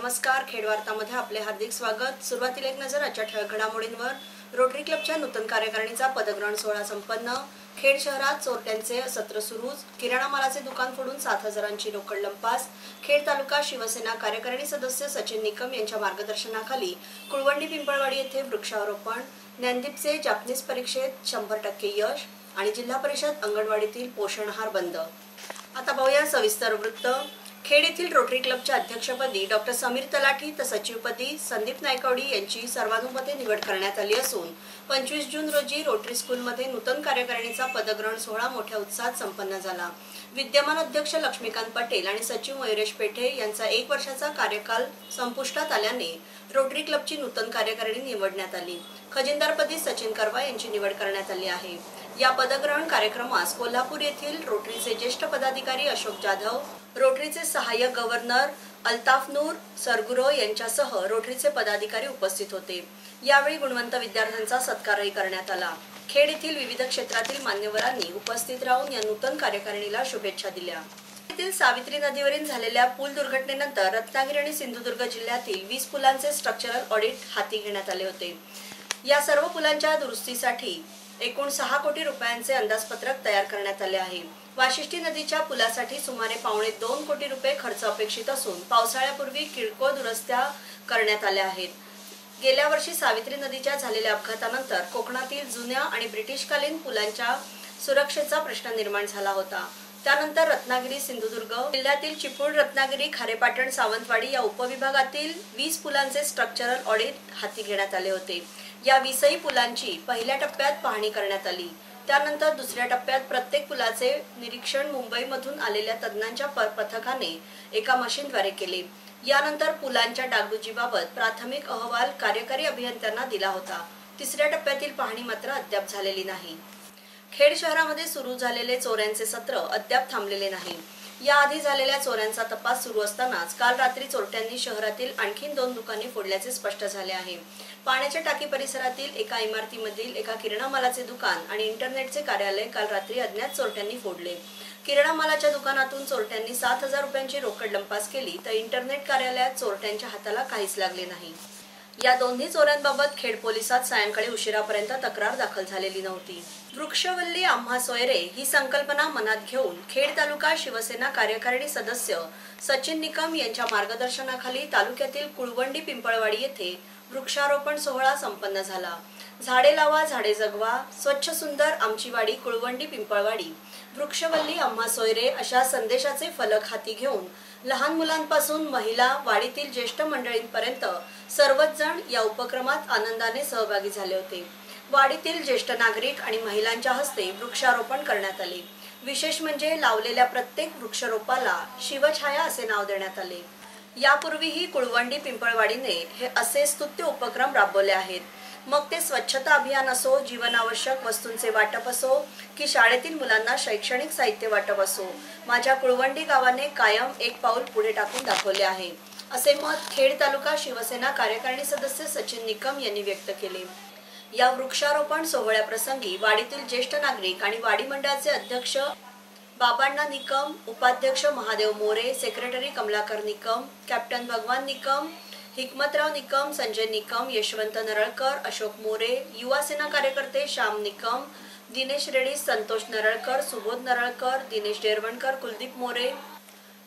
नमस्कार, खेड वार्तामध्ये आपले हार्दिक स्वागत। सुरुवातीला एक नजर आजच्या ठळक घडामोडींवर। रोटरी क्लबच्या नूतन कार्यकारिणीचा पदग्रहण सोहळा संपन्न। खेड शहरात चोरट्यांचे सत्र सुरू। किराणा मालाचे दुकान फोडून 7,000ची रोकड लंपास। खेड तालुका शिवसेना कार्यकारिणी सदस्य सचिन निकम यांच्या मार्गदर्शनाखाली कुळवंडी पिंपळवाडी येथे वृक्षारोपण। ज्ञानदीपचे जापनीज परीक्षेत 100% यश आणि जिल्हा परिषद अंगणवाडीतील पोषण आहार बंद। आता पाहूया सविस्तर वृत्त। खेड येथील रोटरी क्लबच्या अध्यक्षपदी डॉ. समीर तलाठी तर सचिवपदी संदीप नायकवडी यांची सर्वानुमते निवड करण्यात आली असून 25 जून रोजी रोटरी स्कूलमध्ये नूतन कार्यकारिणीचा पदग्रहण सोहळा मोठ्या उत्साहात संपन्न झाला। विद्यमान अध्यक्ष लक्ष्मीकांत पटेल आणि सचिव मयुरेश पेठे यांचा 1 वर्षाचा कार्यकाल संपुष्टात आल्याने रोटरी क्लबची नूतन कार्यकारिणी निवडण्यात आली। खजिनदारपदी सचिन करवा यांची निवड करण्यात आली आहे। या पदग्रहण कार्यक्रमास कोल्हापूर येथील रोटरीचे ज्येष्ठ पदाधिकारी अशोक जाधव, रोटरीचे सहाय्यक गव्हर्नर अल्ताफ नूर सरगुरो यांच्यासह रोटरीचे पदाधिकारी उपस्थित होते। यावेळी गुणवंत विद्यार्थ्यांचा सत्कारही करण्यात आला। खेड येथील विविध क्षेत्रातील मान्यवरांनी उपस्थित राहून या नूतन कार्यकारिणीला शुभेच्छा दिल्या। येथील सावित्री नदीवरील झालेल्या पूल दुर्घटनेनंतर रत्नागिरी आणि सिंधुदुर्ग जिल्ह्यातील 20 पुलांचे स्ट्रक्चरल ऑडिट हाती घेण्यात आले होते। या सर्व पुलांच्या दुरुस्तीसाठी एकूण 6 कोटी रुपयांचे अंदाजपत्रक तयार करण्यात आले आहे। वाशिष्ठी नदीच्या पुलासाठी सुमारे 2.25 कोटी रुपये खर्च अपेक्षित असून पावसाळ्यापूर्वी किरकोळ दुरुस्त्या करण्यात आल्या आहेत। गेल्या वर्षी सावित्री नदीच्या झालेल्या अपघातानंतर कोकणातील जुन्या आणि ब्रिटिशकालीन पुलांच्या सुरक्षेचा प्रश्न निर्माण झाला होता। त्यानंतर रत्नागिरी सिंधुदुर्ग जिल्ह्यातील चिपळूण, रत्नागिरी, खारेपाटण, सावंतवाडी या उपविभागातील 20 पुलांचे स्ट्रक्चरल ऑडिट हाती घेण्यात आले होते। या 20 पुलांची पहिल्या टप्प्यात पाहणी करण्यात आली। त्यानंतर दुसऱ्या टप्प्यात प्रत्येक पुलाचे निरीक्षण मुंबईमधून आलेल्या तज्ञांच्या पथकाने एका मशीनद्वारे केले। यानंतर पुलांच्या डागडुजीबाबत प्राथमिक अहवाल कार्यकारी अभियंत्यांना दिला होता। तिसऱ्या टप्प्यातील पाहणी मात्र अद्याप झालेली नाही। खेड शहरामध्ये सुरू झालेले चोऱ्यांचे सत्र अद्याप थांबलेले नाही। याआधी झालेल्या चोऱ्यांचा तपास सुरू असतानाच काल रात्री चोरट्यांनी शहरातील आणखी 2 दुकाने फोडल्याचे स्पष्ट झाले आहे। पाण्याच्या टाकी परिसरातील एका इमारतीमधील एका किराणा मालाचे दुकान आणि इंटरनेटचे कार्यालय काल रात्री अज्ञात चोरट्यांनी फोडले। किराणा मालाच्या दुकानातून चोरट्यांनी 7,000 रुपयांची रोकड लंपास केली तर इंटरनेट कार्यालयात चोरट्यांच्या हाताला काहीच लागले नाही। या दोन्ही चोऱ्यांबाबत खेड पोलिसात सायंकाळी उशिरापर्यंत तक्रार दाखल झालेली नव्हती। वृक्षवल्ली आम्हा सोयरे ही संकल्पना मनात घेऊन खेड तालुका शिवसेना कार्यकारिणी सदस्य सचिन निकम यांच्या मार्गदर्शनाखाली तालुक्यातील कुळवंडी पिंपळवाडी येथे वृक्षारोपण सोहळा संपन्न झाला। झाडे लावा, झाडे जगवा, स्वच्छ सुंदर आमची वाडी कुळवंडी पिंपळवाडी, वृक्षवल्ली आम्हा सोयरे अशा संदेशाचे फलक हाती घेऊन लहान मुलांपासून महिला, वाडीतील ज्येष्ठ मंडळींपर्यंत सर्वच जण या उपक्रमात आनंदाने सहभागी झाले होते। वाडीतील ज्येष्ठ नागरिक आणि महिलांच्या हस्ते वृक्षारोपण करण्यात आले। विशेष म्हणजे लावलेल्या प्रत्येक वृक्षरोपाला शिवछाया असे नाव देण्यात आले। यापूर्वीही कुळवंडी पिंपळवाडीने हे असे स्तुत्य उपक्रम राबवले आहेत। मग ते स्वच्छता अभियान असो, जीवनावश्यक वस्तूंचे वाटप असो की शाळेतील मुलांना शैक्षणिक साहित्य वाटप असो, माझ्या कुळवंडी गावाने कायम एक पाऊल पुढे टाकून दाखवले आहे, असे मत खेड तालुका शिवसेना कार्यकारिणी सदस्य सचिन निकम यांनी व्यक्त केले। या वृक्षारोपण सोहळ्याप्रसंगी वाडीतील ज्येष्ठ नागरिक आणि वाडी मंडळाचे अध्यक्ष बाबांना निकम, उपाध्यक्ष महादेव मोरे, सेक्रेटरी कमलाकर निकम, कॅप्टन भगवान निकम, हिकमतराव निकम, संजय निकम, यशवंत नरळकर, अशोक मोरे, युवा सेना कार्यकर्ते श्याम निकम, दिनेश रेड्डी, संतोष नरळकर, सुबोध नरळकर, दिनेश डेरवणकर, कुलदीप मोरे,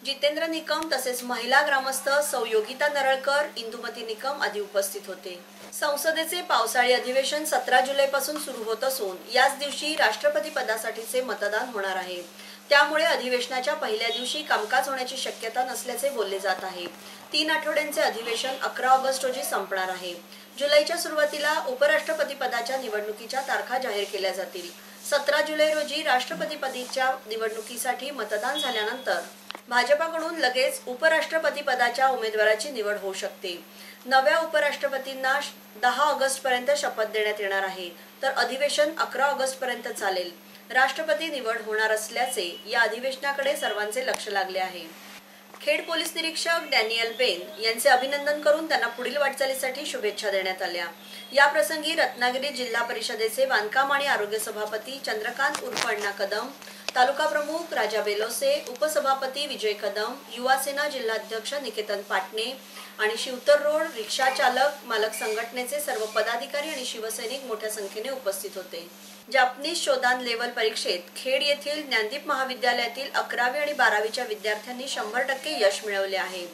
जितेंद्र निकम तसेच महिला ग्रामस्थ सौ योगिता नरळकर, इंदुमती निकम आदी उपस्थित होते। संसदेचे पावसाळी अधिवेशन 17 जुलैपासून सुरू होत असून याच दिवशी राष्ट्रपती पदासाठीचे मतदान होणार आहे। त्यामुळे अधिवेशनाच्या पहिल्या दिवशी कामकाज होण्याची शक्यता नसल्याचे बोलले जात आहे। 3 आठवड्यांचे अधिवेशन 11 ऑगस्ट रोजी संपणार आहे। जुलैच्या सुरुवातीला उपराष्ट्रपती पदाच्या निवडणुकीच्या तारखा जाहीर केल्या जातील। 17 जुलै रोजी राष्ट्रपतीपदाच्या निवडणुकीसाठी मतदान झाल्यानंतर भाजपाकडून लगेच उपराष्ट्रपती पदाच्या उमेदवाराची निवड होऊ शकते। नव्या उपराष्ट्रपतींना 10 ऑगस्ट पर्यंत शपथ देण्यात येणार आहे, तर अधिवेशन 11 ऑगस्ट पर्यंत चालेल। राष्ट्रपती निवड होणार असल्याचे या अधिवेशनाकडे सर्वांचे लक्ष लागले आहे। खेड पोलीस निरीक्षक डॅनियल बेन यांचे अभिनंदन करून त्यांना पुढील वाटचालीसाठी शुभेच्छा देण्यात आल्या। या प्रसंगी रत्नागिरी जिल्हा परिषदेचे बांधकाम आणि आरोग्य सभापती चंद्रकांत उर्फ अण्णा कदम, तालुका प्रमुख राजा बेलोसे, उपसभापती विजय कदम, युवा सेना जिल्हाध्यक्ष निकेतन पाटणे आणि शिवतर रोड रिक्षा चालक मालक संघटनेचे सर्व पदाधिकारी आणि शिवसैनिक मोठ्या संख्येने उपस्थित होते। जापनीज शोधान लेव्हल परीक्षेत खेड येथील ज्ञानदीप महाविद्यालयातील 11वी आणि 12वीच्या विद्यार्थ्यांनी 100% यश मिळवले आहे।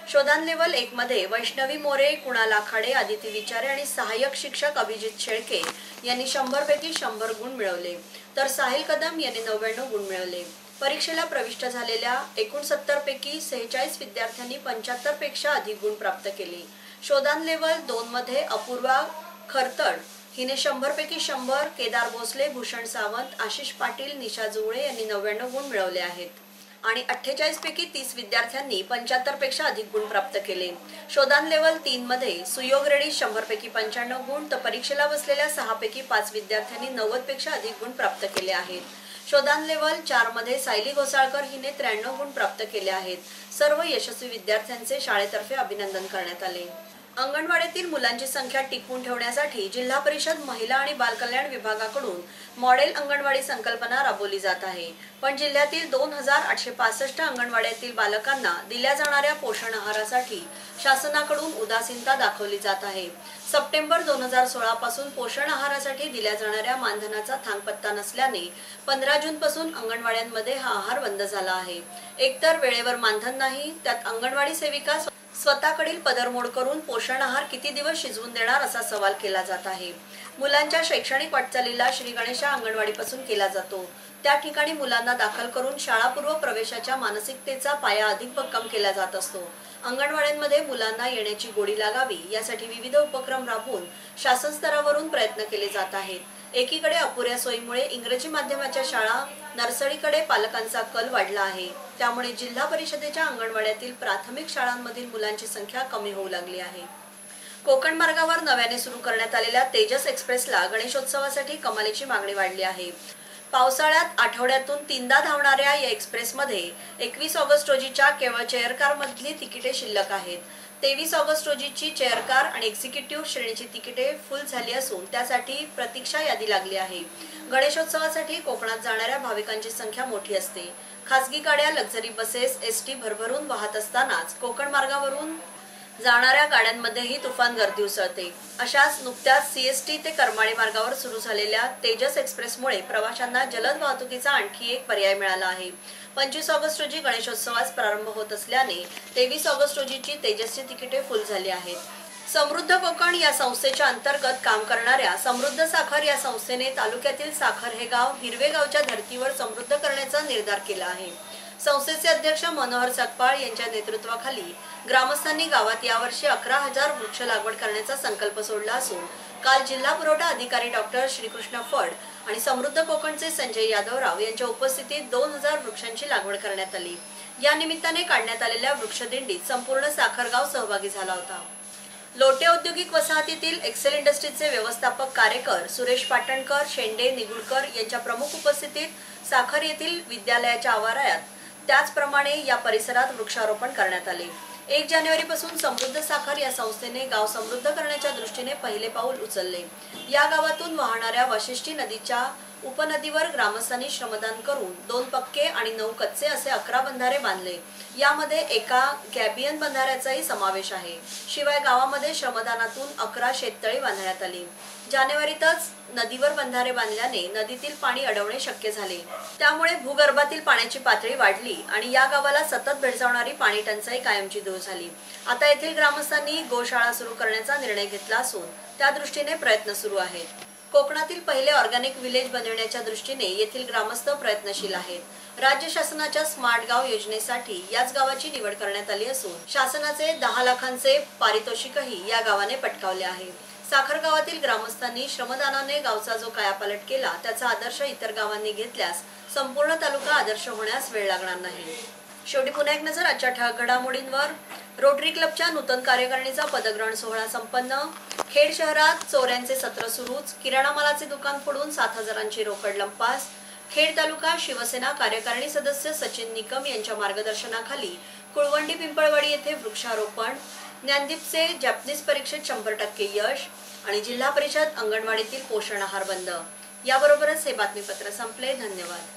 शोधान लेव्हल 1 मध्ये वैष्णवी मोरे, कुणाल आखाडे, आदिती विचारे आणि सहाय्यक शिक्षक अभिजित शेळके यांनी 100 पैकी 100 गुण मिळवले, तर साहिल कदम यांनी 99 गुण मिळवले। परीक्षेला प्रविष्ट झालेल्या एकूण 70 पैकी 46 विद्यार्थ्यांनी 75 पेक्षा अधिक गुण प्राप्त केले। शोधान लेव्हल 2 मध्ये अपूर्वा खरतड हिने 100 पैकी 100, केदार भोसले, भूषण सावंत, आशिष पाटील, निशा जुळे यांनी 99 गुण मिळवले आहेत आणि 48 पैकी 30 विद्यार्थ्यांनी 75 पेक्षा अधिक गुण प्राप्त केले। शोधान लेव्हल 3 मध्ये सुयोग रेड्डी 100 पैकी 95 गुण, तर परीक्षेला बसलेल्या 6 पैकी 5 विद्यार्थ्यांनी 90 पेक्षा अधिक गुण प्राप्त केले आहेत। शोधान लेव्हल 4 मध्ये सायली घोसाळकर हिने 93 गुण प्राप्त केले आहेत। सर्व यशस्वी विद्यार्थ्यांचे शाळेतर्फे अभिनंदन करण्यात आले। अंगणवाडीतील मुलांची संख्या टिकवून ठेवण्यासाठी जिल्हा परिषद महिला आणि बाल कल्याण विभागाकडून मॉडेल अंगणवाडी संकल्पना राबवली जात आहे, पण जिल्ह्यातील 2865 अंगणवाड्यातील बालकांना दिल्या जाणाऱ्या पोषण आहारासाठी शासनाकडून उदासीनता दाखवली जात आहे। सप्टेंबर 2016 पासून पोषण आहारासाठी दिल्या जाणाऱ्या मानधनाचा थांगपत्ता नसल्याने 15 जून पासून अंगणवाड्यांमध्ये हा आहार बंद झाला आहे। एकतर वेळेवर मानधन नाही, त्यात अंगणवाडी सेविका स्वतःकडील पदरमोड करून पोषण आहार किती दिवस शिजवून देणार असा सवाल केला जात आहे। मुलांच्या शैक्षणिक वाटचालीला श्री गणेशा अंगणवाडीपासून केला जातो, त्या ठिकाणी मुलांना दाखल करून शाळापूर्व प्रवेशाच्या मानसिकतेचा पाया अधिक भक्कम केला जात असतो। अंगणवाड्यांमध्ये मुलांना येण्याची गोडी लागावी यासाठी विविध उपक्रम राबवून शासन स्तरावरून प्रयत्न केले जात आहेत। एकीकडे अपुऱ्या सोयीमुळे इंग्रजी माध्यमाच्या शाळा, नर्सरीकडे पालकांचा कल वाढला आहे, त्यामुळे जिल्हा परिषदेच्या अंगणवाड्यातील प्राथमिक शाळांमधील मुलांची संख्या कमी होऊ लागली आहे। कोकण मार्गावर नव्याने सुरू करण्यात आलेल्या तेजस एक्सप्रेसला गणेशोत्सवासाठी कमालीची मागणी वाढली आहे। पावसाळ्यात आठवड्यातून 3दा धावणाऱ्या या एक्सप्रेसमध्ये 21 ऑगस्ट रोजीच्या केवळ चेअर कार मधली तिकिटे शिल्लक आहेत। 23 ऑगस्ट रोजीची चेअर कार आणि एक्झिक्युटिव्ह श्रेणीची तिकिटे फुल झाली असून त्यासाठी प्रतीक्षा यादी लागली आहे। गणेशोत्सवासाठी कोकणात जाणाऱ्या भाविकांची संख्या मोठी असते। खासगी गाड्या, लक्झरी बसेस, एसटी भरभरून वाहत असतानाच कोकण मार्गावरून जाणाऱ्या गाड्यांमध्येही तुफान गर्दी उसळते। अशाच नुकत्याच सीएसटी ते करमाळी मार्गावर सुरू झालेल्या तेजस एक्सप्रेसमुळे प्रवाशांना जलद वाहतुकीचा आणखी एक पर्याय मिळाला आहे। 25 ऑगस्ट रोजी गणेशोत्सवास प्रारंभ होत असल्याने 23 ऑगस्ट रोजीची तेजसची तिकिटे फुल झाली आहेत। समृद्ध कोकण या संस्थेच्या अंतर्गत काम करणाऱ्या समृद्ध साखर या संस्थेने तालुक्यातील साखर हे गाव हिरवे गावच्या धर्तीवर समृद्ध करण्याचा निर्धार केला आहे। संस्थेचे अध्यक्ष मनोहर सकपाळ यांच्या नेतृत्वाखाली ग्रामस्थांनी गावात यावर्षी 11,000 वृक्ष लागवड करण्याचा संकल्प सोडला असून काल जिल्हा पुरवठा अधिकारी डॉक्टर श्रीकृष्ण फड आणि समृद्ध कोकणचे संजय यादवराव यांच्या उपस्थितीत 2,000 वृक्षांची लागवड करण्यात आली। या निमित्ताने काढण्यात आलेल्या वृक्षदिंडीत संपूर्ण साखरगाव सहभागी झाला होता। लोटे औद्योगिक वसाहतीतील एक्सेल इंडस्ट्रीजचे व्यवस्थापक कार्यकर सुरेश पाटणकर, शेंडे, निगुळकर यांच्या प्रमुख उपस्थितीत साखर येथील विद्यालयाच्या आवारात त्याचप्रमाणे या परिसरात वृक्षारोपण करण्यात आले। 1 जानेवारीपासून समृद्ध साखर या संस्थेने गाव समृद्ध करण्याच्या दृष्टीने पहिले पाऊल उचलले। या गावातून वाहणाऱ्या वाशिष्ठी नदीच्या उपनदीवर ग्रामस्थांनी श्रमदान करून 2 पक्के आणि 9 कच्चे असे 11 बंधारे बांधले। यामध्ये एका गॅबियन बंधाऱ्याचाही समावेश आहे। शिवाय गावामध्ये श्रमदानातून 11 शेततळी बांधण्यात आली। जानेवारीतच नदीवर बंधारे बांधल्याने नदीतील पाणी अडवणे शक्य झाले, त्यामुळे भूगर्भातील पाण्याची पातळी वाढली आणि या गावाला सतत भेडसावणारी पाणी टंचाई कायमची दूर झाली। आता येथील ग्रामस्थांनी गोशाळा सुरू करण्याचा निर्णय घेतला असून त्या दृष्टीने प्रयत्न सुरू आहेत। कोकणातील पहिले ऑर्गॅनिक विलेज बनवण्याच्या दृष्टीने येथील ग्रामस्थ प्रयत्नशील आहेत। राज्य शासनाच्या स्मार्ट गाव योजनेसाठी याच गावाची निवड करण्यात आली असून शासनाचे 10 लाखांचे पारितोषिकही या गावाने पटकावले आहे। साखर गावातील ग्रामस्थांनी श्रमदानाने गावचा जो कायापालट केला त्याचा आदर्श इतर गावांनी घेतल्यास संपूर्ण तालुका आदर्श होण्यास वेळ लागणार नाही। शेवटी पुन्हा एक नजर आजच्या ठळक घडामोडींवर। रोटरी क्लबच्या नूतन कार्यकारिणीचा पदग्रहण सोहळा संपन्न। खेड शहरात चोऱ्यांचे सत्र सुरूच, किराणा मालाचे दुकान फोडून 7,000ची रोकड लंपास। खेड तालुका शिवसेना कार्यकारिणी सदस्य सचिन निकम यांच्या मार्गदर्शनाखाली कुळवंडी पिंपळवाडी येथे वृक्षारोपण। ज्ञानदीपचे जापनीज परीक्षेत 100% यश आणि जिल्हा परिषद अंगणवाडीतील पोषण आहार बंद। याबरोबरच हे बातमीपत्र संपले। धन्यवाद।